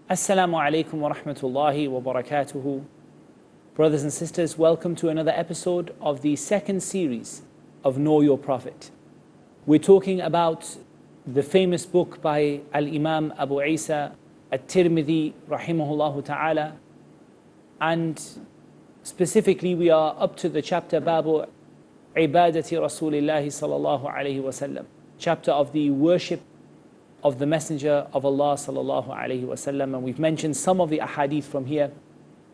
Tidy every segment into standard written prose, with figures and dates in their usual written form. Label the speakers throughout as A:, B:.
A: Assalamu alaikum wa rahmatullahi wa barakatuhu. Brothers and sisters, welcome to another episode of the second series of Know Your Prophet. We're talking about the famous book by Al-Imam Abu Isa At-Tirmidhi rahimahullah ta'ala, and specifically we are up to the chapter Babu Ibadati Rasulillahi sallallahu alayhi wa sallam, chapter of the worship of the Messenger of Allah sallallahu alayhi wa sallam. And we've mentioned some of the ahadith from here,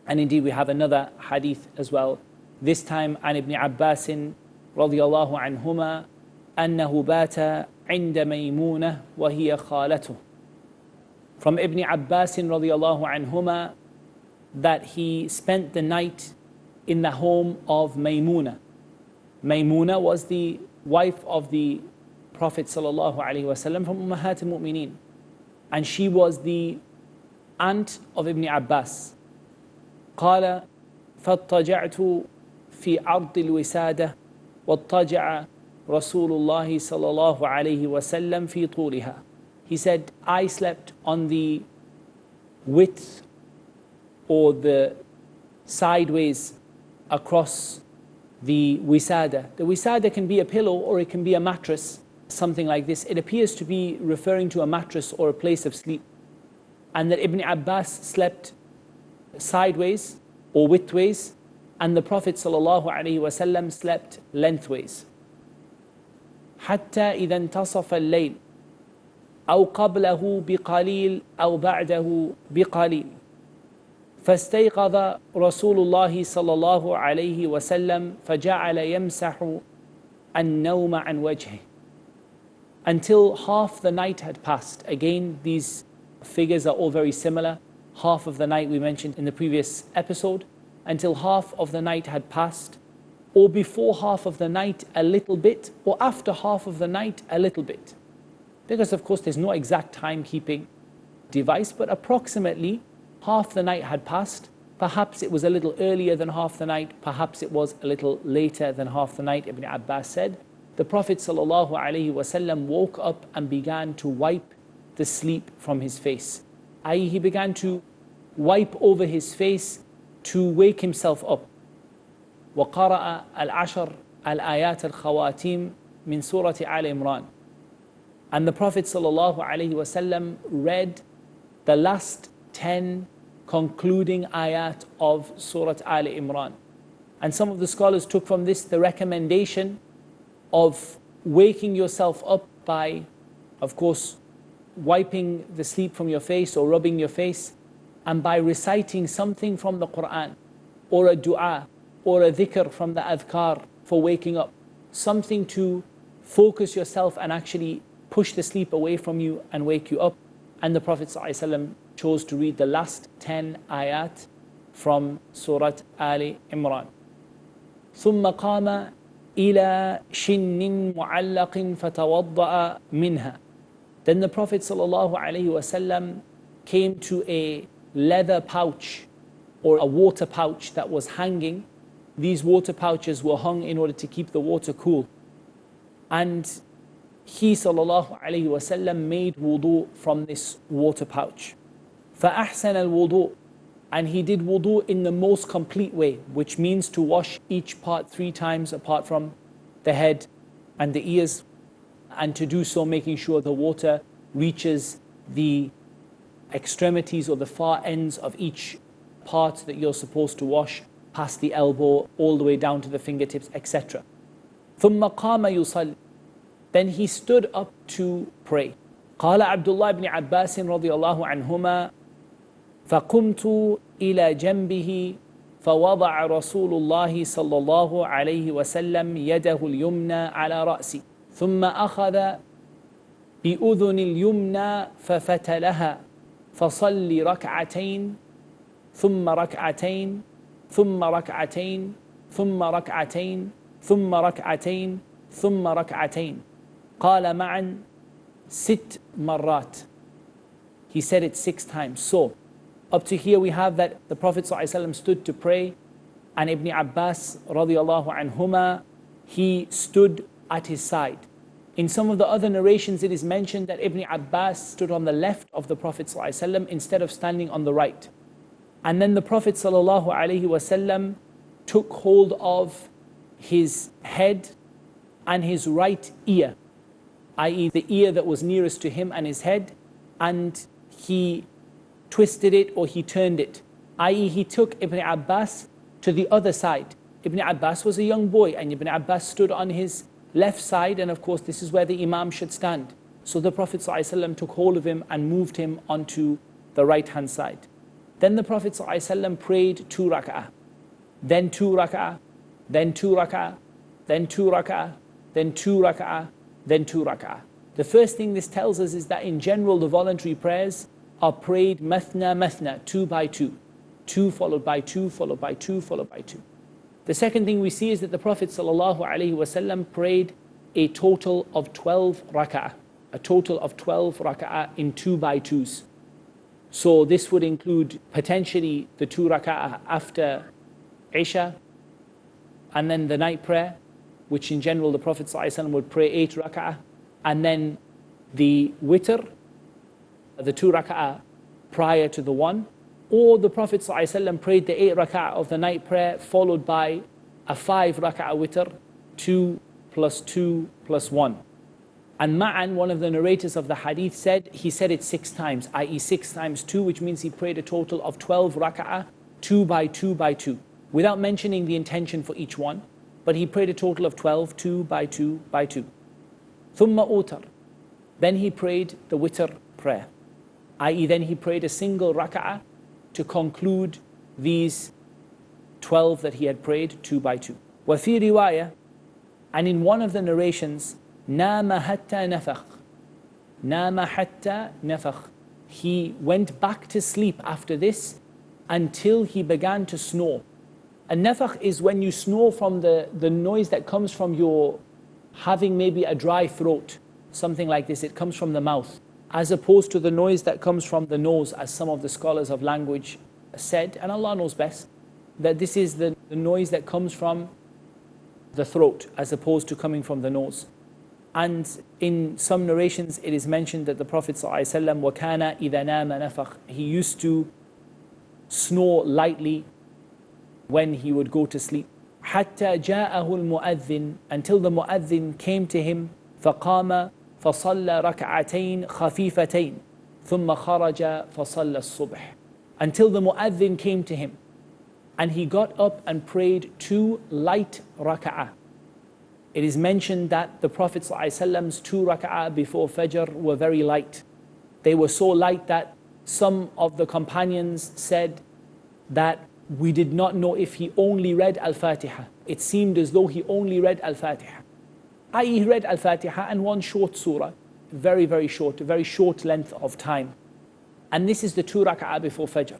A: and indeed we have another hadith as well, this time an Ibn Abbas radiyallahu anhuma annahu bata inda Maymunah wa hiya khalatuh. From Ibn Abbas radiyallahu anhuma that he spent the night in the home of Maymunah. Maymunah was the wife of the Prophet sallallahu alaihi wasallam from Ummahat al-Mu'mineen, and she was the aunt of Ibn Abbas. قال فاضطجعت في عرض الوسادة واضطجع رسول الله صلى الله عليه وسلم في طولها. He said, I slept on the width or the sideways across the wisada. The wisada can be a pillow or it can be a mattress, something like this. It appears to be referring to a mattress or a place of sleep. And that Ibn Abbas slept sideways or widthways, and the Prophet ﷺ slept lengthways. حتى إذا انتصف الليل أو قبله بقليل أو بعده بقليل فاستيقظ رسول الله صلى الله عليه وسلم فجعل يمسح النوم عن وجهه. Until half the night had passed. Again, these figures are all very similar. Half of the night we mentioned in the previous episode. Until half of the night had passed, or before half of the night a little bit, or after half of the night a little bit. Because of course there's no exact timekeeping device, but approximately half the night had passed. Perhaps it was a little earlier than half the night, perhaps it was a little later than half the night. Ibn Abbas said, the Prophet ﷺ woke up and began to wipe the sleep from his face. i.e., he began to wipe over his face to wake himself up. وقرأ العشر الآيات الخواتيم من سورة آل عمران. And the Prophet ﷺ read the last 10 concluding ayat of Surah Al Imran. And some of the scholars took from this the recommendation of waking yourself up by, of course, wiping the sleep from your face or rubbing your face, and by reciting something from the Quran, or a dua, or a dhikr from the adhkar for waking up. Something to focus yourself and actually push the sleep away from you and wake you up. And the Prophet ﷺ chose to read the last 10 ayat from Surah Al Imran. ثم قام إلى شن معلق فتوضأ منها. Then the Prophet ﷺ came to a leather pouch or a water pouch that was hanging. These water pouches were hung in order to keep the water cool. And he ﷺ made wudu from this water pouch. فأحسن الوضوء. And he did wudu in the most complete way, which means to wash each part 3 times apart from the head and the ears, and to do so making sure the water reaches the extremities or the far ends of each part that you're supposed to wash, past the elbow, all the way down to the fingertips, etc. ثم قام يصلي. Then he stood up to pray. قال عبد الله بن عباس رضي الله عنهما فقمت إلى جنبه فوضع رسول الله صلى الله عليه وسلم يده اليمنى على رأسي ثم أخذ بأذن اليمنى ففتلها فصلي ركعتين ثم ركعتين ثم ركعتين ثم ركعتين ثم ركعتين ثم ركعتين قال معا 6 مرات. He said it 6 times. So up to here we have that the Prophet ﷺ stood to pray, and Ibn Abbas radiallahu anhuma, he stood at his side. In some of the other narrations, it is mentioned that Ibn Abbas stood on the left of the Prophet ﷺ instead of standing on the right. And then the Prophet ﷺ took hold of his head and his right ear, i.e. the ear that was nearest to him and his head, and he twisted it or he turned it, i.e. he took Ibn Abbas to the other side. Ibn Abbas was a young boy and Ibn Abbas stood on his left side, and of course this is where the Imam should stand. So the Prophet ﷺ took hold of him and moved him onto the right hand side. Then the Prophet ﷺ prayed 2 rak'ah, then 2 rak'ah, then 2 rak'ah, then 2 rak'ah, then 2 rak'ah, then 2 rak'ah. The first thing this tells us is that in general the voluntary prayers are prayed mathna mathna, 2 by 2. 2 followed by 2, followed by 2, followed by 2. The second thing we see is that the Prophet ﷺ prayed a total of 12 rak'ah, a total of 12 rak'ah in 2 by 2s. So this would include potentially the 2 rak'ah after Isha, and then the night prayer, which in general the Prophet ﷺ would pray 8 rak'ah, and then the witr, the 2 rak'ah prior to the one. Or the Prophet ﷺ prayed the 8 rak'ah of the night prayer followed by a 5 rak'ah witr, 2 plus 2 plus 1. And Ma'an, one of the narrators of the hadith, said he said it 6 times, i.e. 6 times 2, which means he prayed a total of 12 rak'ah, 2 by 2 by 2, without mentioning the intention for each one. But he prayed a total of 12, 2 by 2 by 2. Thumma utar. Then he prayed the witr prayer, i.e. then he prayed a single rak'ah to conclude these 12 that he had prayed 2 by 2. وفي رواية, and in one of the narrations, نام حتى نفخ. نام حتى نفخ. He went back to sleep after this until he began to snore. And nafakh is when you snore from the noise that comes from your having maybe a dry throat, something like this. It comes from the mouth, as opposed to the noise that comes from the nose, as some of the scholars of language said, and Allah knows best, that this is the noise that comes from the throat as opposed to coming from the nose. And in some narrations it is mentioned that the Prophet ﷺ وَكَانَ إِذَا نَامَ نَفَخ, he used to snore lightly when he would go to sleep. حَتَّى جَاءَهُ الْمُؤَذِّنُ, until the mu'adhin came to him, فَقَامَ فصلى ركعتين خفيفتين ثم خرج فصلى الصبح, until the mu'adhin came to him and he got up and prayed 2 light rak'ah. It is mentioned that the Prophet ﷺ's 2 rak'ah before Fajr were very light. They were so light that some of the companions said that we did not know if he only read Al-Fatiha. It seemed as though he only read Al-Fatiha, i.e. he read Al-Fatiha and one short surah, very, very short, a very short length of time. And this is the 2 rak'ah before Fajr.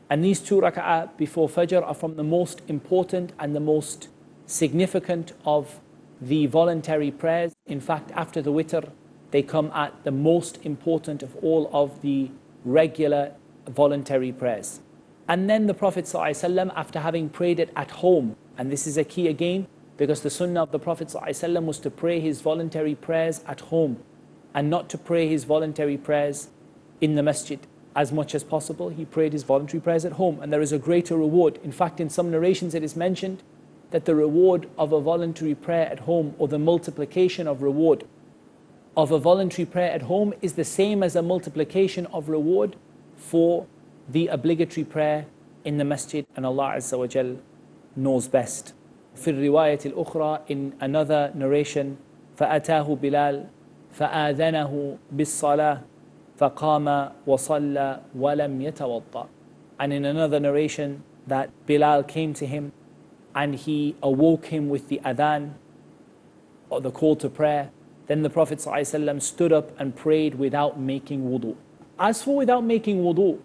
A: And these 2 rak'ah before Fajr are from the most important and the most significant of the voluntary prayers. In fact, after the witr, they come at the most important of all of the regular voluntary prayers. And then the Prophet ﷺ, after having prayed it at home, and this is a key again, because the sunnah of the Prophet ﷺ was to pray his voluntary prayers at home and not to pray his voluntary prayers in the masjid. As much as possible, he prayed his voluntary prayers at home, and there is a greater reward. In fact, in some narrations it is mentioned that the reward of a voluntary prayer at home, or the multiplication of reward of a voluntary prayer at home, is the same as a multiplication of reward for the obligatory prayer in the masjid, and Allah Azza wa Jal knows best. في الرواية الأخرى, in another narration, فأتاه بلال فآذنه بالصلاة فقام وصلى ولم يتوضأ. And in another narration, that Bilal came to him and he awoke him with the adhan, or the call to prayer. Then the Prophet ﷺ stood up and prayed without making wudu. As for without making wudu,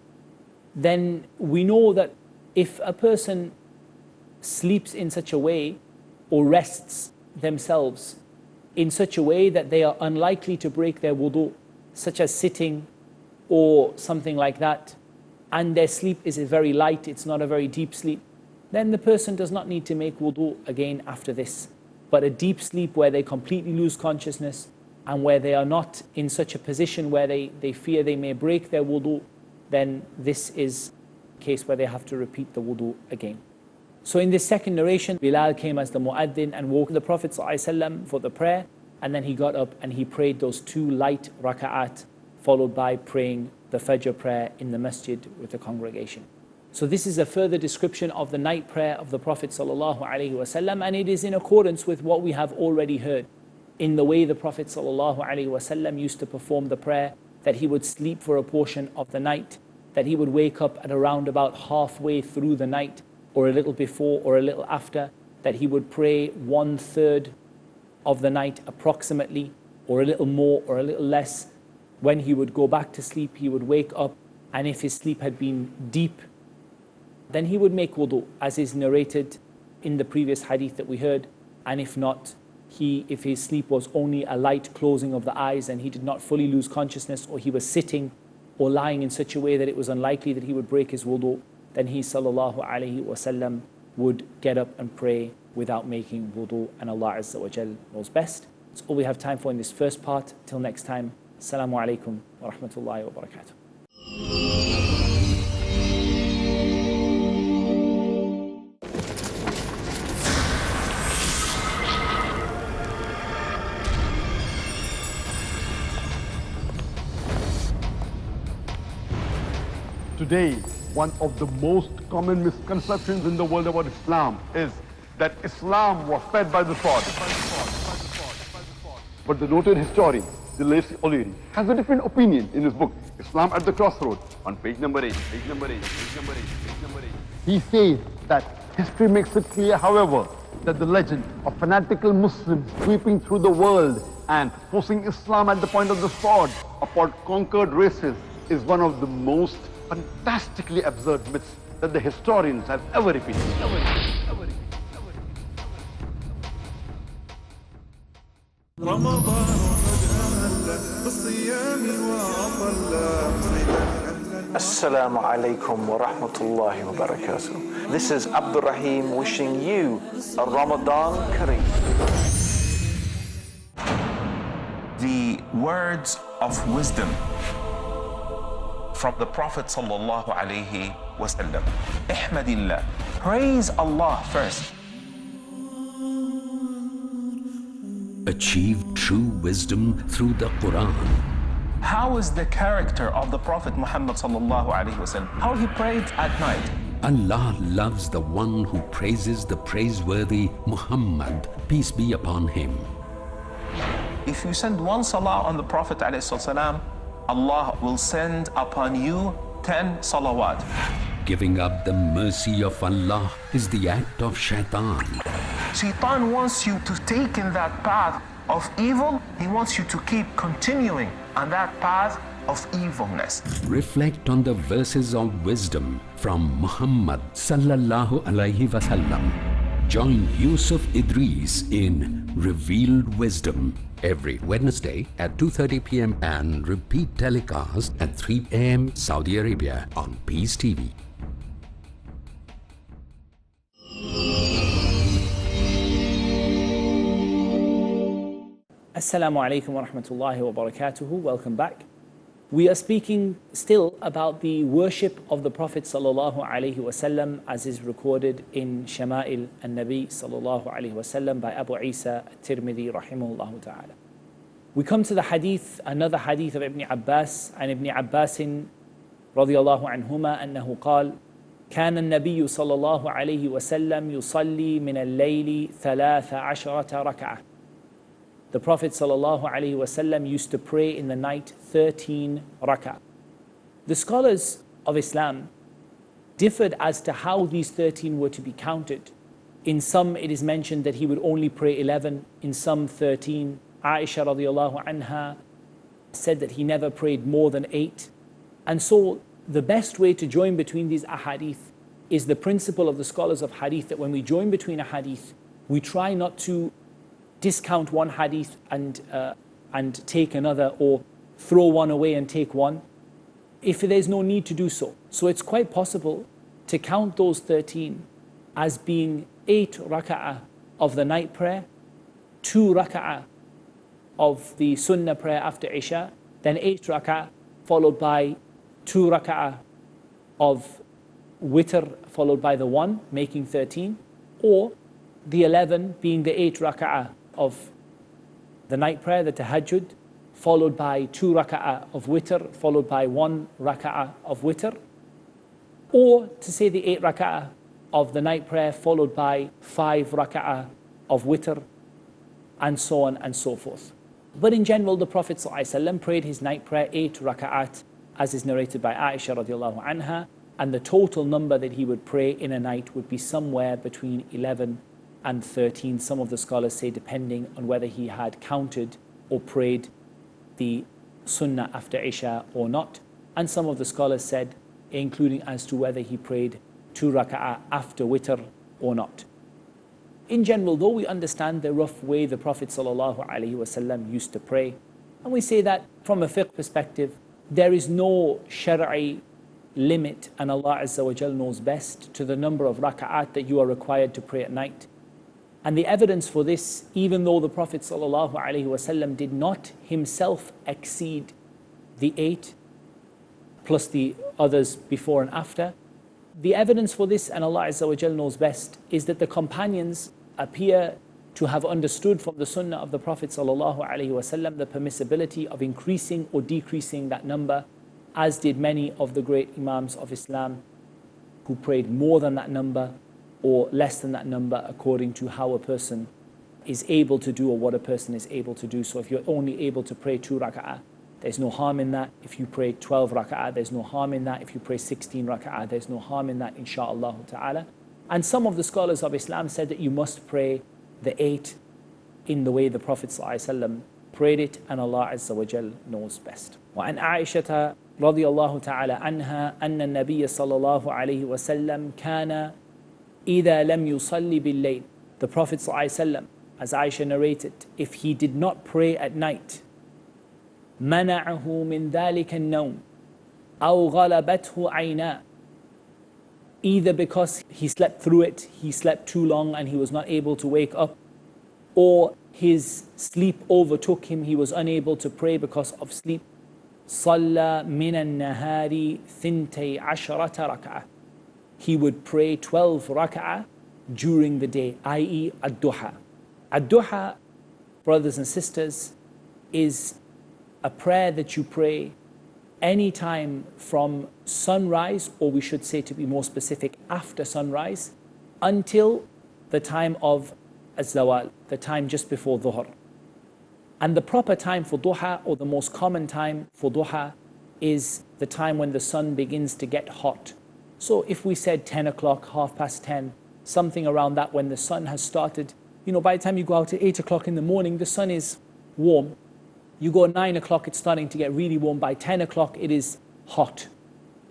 A: then we know that if a person sleeps in such a way or rests themselves in such a way that they are unlikely to break their wudu, such as sitting or something like that, and their sleep is very light, it's not a very deep sleep, then the person does not need to make wudu again after this. But a deep sleep where they completely lose consciousness, and where they are not in such a position where they fear they may break their wudu, then this is a case where they have to repeat the wudu again. So in this second narration, Bilal came as the muaddin and woke the Prophet ﷺ for the prayer, and then he got up and he prayed those 2 light raka'at, followed by praying the Fajr prayer in the masjid with the congregation. So this is a further description of the night prayer of the Prophet ﷺ, and it is in accordance with what we have already heard in the way the Prophet ﷺ used to perform the prayer, that he would sleep for a portion of the night, that he would wake up at around about halfway through the night, or a little before or a little after, that he would pray 1/3 of the night approximately, or a little more or a little less. When he would go back to sleep, he would wake up, and if his sleep had been deep, then he would make wudu, as is narrated in the previous hadith that we heard. And if not, if his sleep was only a light closing of the eyes and he did not fully lose consciousness, or he was sitting or lying in such a way that it was unlikely that he would break his wudu, then he ﷺ would get up and pray without making wudu, and Allah Azza wa Jal knows best. That's all we have time for in this first part. Till next time, Assalamu alaikum wa rahmatullahi wa barakatuh.
B: Today, one of the most common misconceptions in the world about Islam is that Islam was fed by the sword. But the noted historian, Dilesi O'Leary, has a different opinion in his book, Islam at the Crossroads, on page number 8. He says that history makes it clear, however, that the legend of fanatical Muslims sweeping through the world and forcing Islam at the point of the sword upon conquered races is one of the most fantastically absurd myths that the historians have ever repeated.
C: Assalamu alaikum wa rahmatullahi wa barakatuh. This is Abdul Rahim wishing you a Ramadan Kareem. The words of wisdom from the Prophet sallallahu alaihi wasallam. Ihmadillah. Praise Allah first.
D: Achieve true wisdom through the Quran.
C: How is the character of the Prophet Muhammad sallallahu alaihi wasallam? How he prayed at night.
D: Allah loves the one who praises the praiseworthy Muhammad, peace be upon him.
C: If you send one salah on the Prophet alayhi salam, Allah will send upon you 10 salawat.
D: Giving up the mercy of Allah is the act of shaitan.
C: Shaitan wants you to take in that path of evil. He wants you to keep continuing on that path of evilness.
D: Reflect on the verses of wisdom from Muhammad sallallahu alaihi wasallam. Join Yusuf Idris in Revealed Wisdom every Wednesday at 2:30 p.m. and repeat telecast at 3 a.m. Saudi Arabia on Peace TV.
A: Assalamu alaikum wa rahmatullahi wa barakatuhu. Welcome back. We are speaking still about the worship of the Prophet sallallahu alaihi wasallam, as is recorded in Shama'il an-Nabi sallallahu alaihi wasallam by Abu Isa at-Tirmidhi rahimahullah ta'ala. We come to the hadith, another hadith of Ibn Abbas, and Ibn Abbas radiyallahu anhuma annahu قال كان النبي صلى الله عليه وسلم يصلي من الليل 13 ركعة. The Prophet ﷺ used to pray in the night 13 rak'ah. The scholars of Islam differed as to how these 13 were to be counted. In some it is mentioned that he would only pray 11, in some 13. Aisha radiallahu anha said that he never prayed more than 8. And so the best way to join between these ahadith is the principle of the scholars of hadith, that when we join between a hadith, we try not to discount one hadith and take another, or throw one away and take one, if there's no need to do so. So it's quite possible to count those 13 as being 8 raka'ah of the night prayer, 2 raka'ah of the sunnah prayer after Isha, then 8 rak'ah, followed by 2 rak'ah of witr, followed by the 1, making 13, or the 11 being the 8 rak'ah of the night prayer, the tahajjud, followed by 2 rak'ah of witr, followed by 1 rak'ah of witr, or to say the 8 rak'ah of the night prayer, followed by 5 rak'ah of witr, and so on and so forth. But in general, the Prophet ﷺ prayed his night prayer 8 rak'at, as is narrated by Aisha radiallahu anha, and the total number that he would pray in a night would be somewhere between 11 and 13. Some of the scholars say depending on whether he had counted or prayed the sunnah after Isha or not. And some of the scholars said, including as to whether he prayed 2 rak'ah after witr or not. In general, though, we understand the rough way the Prophet ﷺ used to pray, and we say that from a fiqh perspective, there is no shari'i limit, and Allah Azza wa Jal knows best, to the number of rak'at that you are required to pray at night. And the evidence for this, even though the Prophet ﷺ did not himself exceed the 8 plus the others before and after, the evidence for this, and Allah Azza wa Jal knows best, is that the companions appear to have understood from the sunnah of the Prophet ﷺ the permissibility of increasing or decreasing that number, as did many of the great Imams of Islam who prayed more than that number or less than that number according to how a person is able to do or what a person is able to do. So if you're only able to pray 2 rak'ah, there's no harm in that. If you pray 12 rak'ah, there's no harm in that. If you pray 16 rak'ah, there's no harm in that, insha'Allah ta'ala. And some of the scholars of Islam said that you must pray the 8 in the way the Prophet ﷺ prayed it, and Allah Azza wa Jal knows best. وعن عائشة رضي الله تعالى عنها أن النبي صلى الله عليه وسلم كان إذا لم يصلي بالليل. The Prophet ﷺ, as Aisha narrated, if he did not pray at night, منعه من ذلك النوم أو غلبته عيناه, either because he slept through it, he slept too long and he was not able to wake up, or his sleep overtook him, he was unable to pray because of sleep. صلى من النهار ثنتي عشرة ركعة. He would pray 12 rak'ah during the day, i.e. ad-duha. Ad-duha, brothers and sisters, is a prayer that you pray any time from sunrise, or we should say, to be more specific, after sunrise, until the time of az-zawal, the time just before dhuhr. And the proper time for duha, or the most common time for duha, is the time when the sun begins to get hot. So if we said 10 o'clock, 10:30, something around that, when the sun has started, by the time you go out at 8 o'clock in the morning, the sun is warm. You go at 9 o'clock, it's starting to get really warm. By 10 o'clock, it is hot.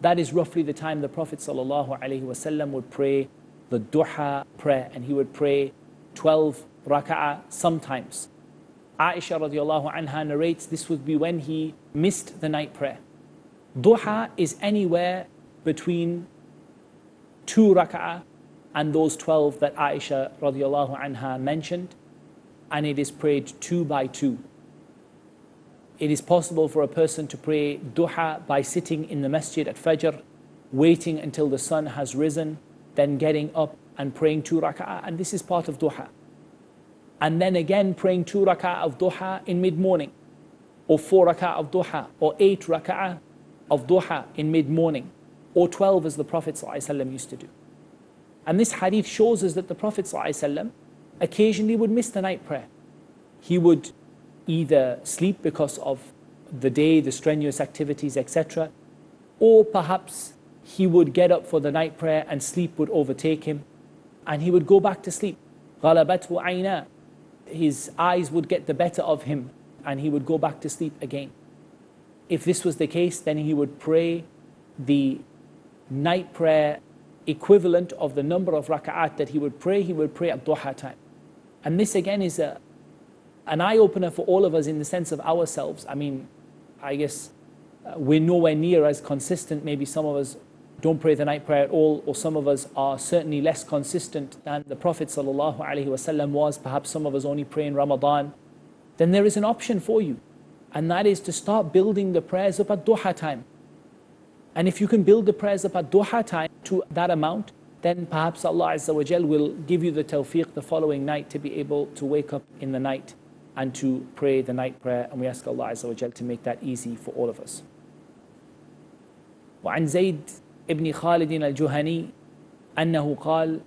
A: That is roughly the time the Prophet ﷺ would pray the duha prayer, and he would pray 12 rak'ah sometimes. Aisha radiallahu anha narrates this would be when he missed the night prayer. Duha is anywhere between 2 rak'ah and those 12 that Aisha radiallahu anha mentioned, and it is prayed 2 by 2. It is possible for a person to pray duha by sitting in the masjid at Fajr, waiting until the sun has risen, then getting up and praying 2 rak'ah, and this is part of duha. And then again praying 2 rak'ah of duha in mid-morning, or 4 rak'ah of duha, or 8 rak'ah of duha in mid-morning, or 12 as the Prophet ﷺ used to do. And this hadith shows us that the Prophet ﷺ occasionally would miss the night prayer. He would either sleep because of the day, the strenuous activities, etc., or perhaps he would get up for the night prayer and sleep would overtake him and he would go back to sleep. غَلَبَتْهُ عَيْنَا. His eyes would get the better of him and he would go back to sleep again. If this was the case, then he would pray the night prayer equivalent of the number of rak'at that he would pray at duha time. And this again is an eye-opener for all of us in the sense of ourselves. I guess we're nowhere near as consistent. Maybe some of us don't pray the night prayer at all, or some of us are certainly less consistent than the Prophet ﷺ was. Perhaps some of us only pray in Ramadan, then there is an option for you. And that is to start building the prayers up at duha time. And if you can build the prayers up at duha time to that amount, then perhaps Allah Azza wa Jal will give you the tawfiq the following night to be able to wake up in the night and to pray the night prayer. And we ask Allah Azza wa Jal to make that easy for all of us. وعن زيد ابن خالد الجهني أنه قال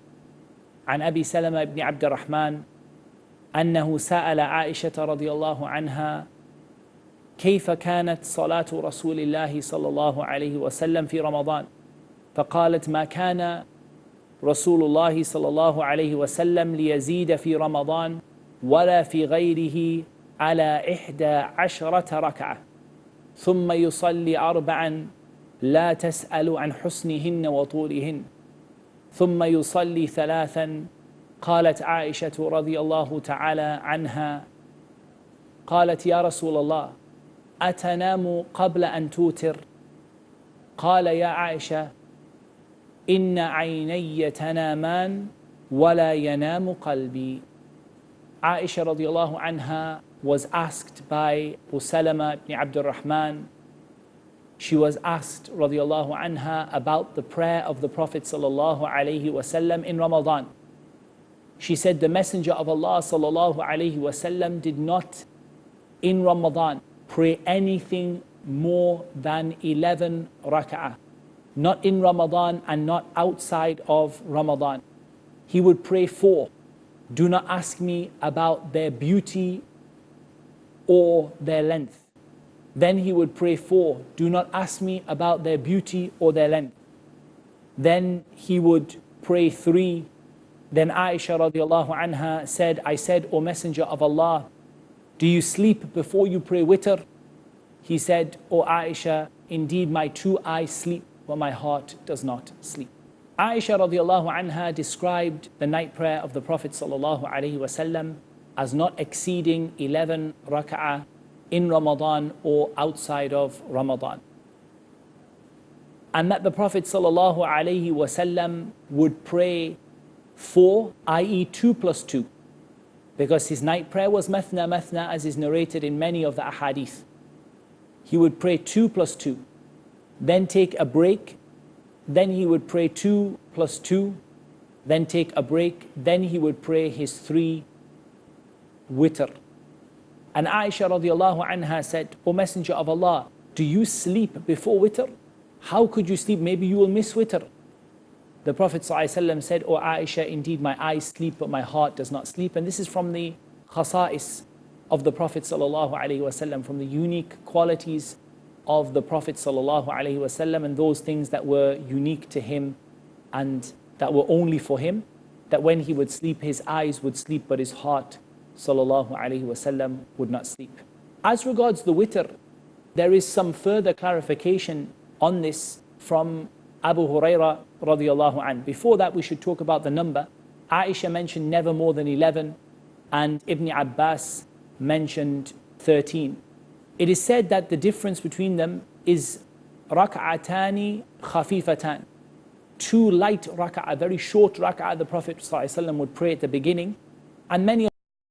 A: عن أبي سلمة بن عبد الرحمن أنه سأل عائشة رضي الله عنها كيف كانت صلاة رسول الله صلى الله عليه وسلم في رمضان، فقالت ما كان رسول الله صلى الله عليه وسلم ليزيد في رمضان ولا في غيره على 11 ركعة ثم يصلي 4 لا تسأل عن حسنهن وطولهن ثم يصلي 3. قالت عائشة رضي الله تعالى عنها قالت يا رسول الله أتنام قبل أن توتر؟ قال يا عائشة إن عيني تنامان ولا ينام قلبي. Aisha radiallahu anha was asked by Salama ibn Abdul Rahman. She was asked radiallahu anha about the prayer of the Prophet sallallahu alaihi wasallam in Ramadan. She said the Messenger of Allah sallallahu alaihi wasallam did not in Ramadan pray anything more than 11 rak'ah. Not in Ramadan and not outside of Ramadan. He would pray 4. Do not ask me about their beauty or their length. Then he would pray 4. Do not ask me about their beauty or their length. Then he would pray 3. Then Aisha radiallahu anha said, I said, O Messenger of Allah, do you sleep before you pray witr? He said, O Aisha, indeed my 2 eyes sleep, but my heart does not sleep. Aisha radiallahu anha described the night prayer of the Prophet sallallahu alaihi wasallam as not exceeding 11 rak'ah in Ramadan or outside of Ramadan. And that the Prophet sallallahu alaihi wasallam would pray 4, i.e. 2 plus 2. Because his night prayer was mathna mathna, as is narrated in many of the ahadith. He would pray 2 plus 2, then take a break, then he would pray 2 plus 2, then take a break, then he would pray his 3 witr. And Aisha radiallahu anha said, O Messenger of Allah, do you sleep before witr? How could you sleep? Maybe you will miss witr. The Prophet ﷺ said, O Aisha, indeed my eyes sleep, but my heart does not sleep. And this is from the khasa'is of the Prophet ﷺ, from the unique qualities of the Prophet ﷺ, and those things that were unique to him and that were only for him, that when he would sleep, his eyes would sleep, but his heart ﷺ would not sleep. As regards the witr, there is some further clarification on this from Abu Huraira radiallahu anh. Before that, we should talk about the number. Aisha mentioned never more than 11, and Ibn Abbas mentioned 13. It is said that the difference between them is rak'atani khafifatan. 2 light rak'ah, very short rak'ah the Prophet ﷺ would pray at the beginning, and many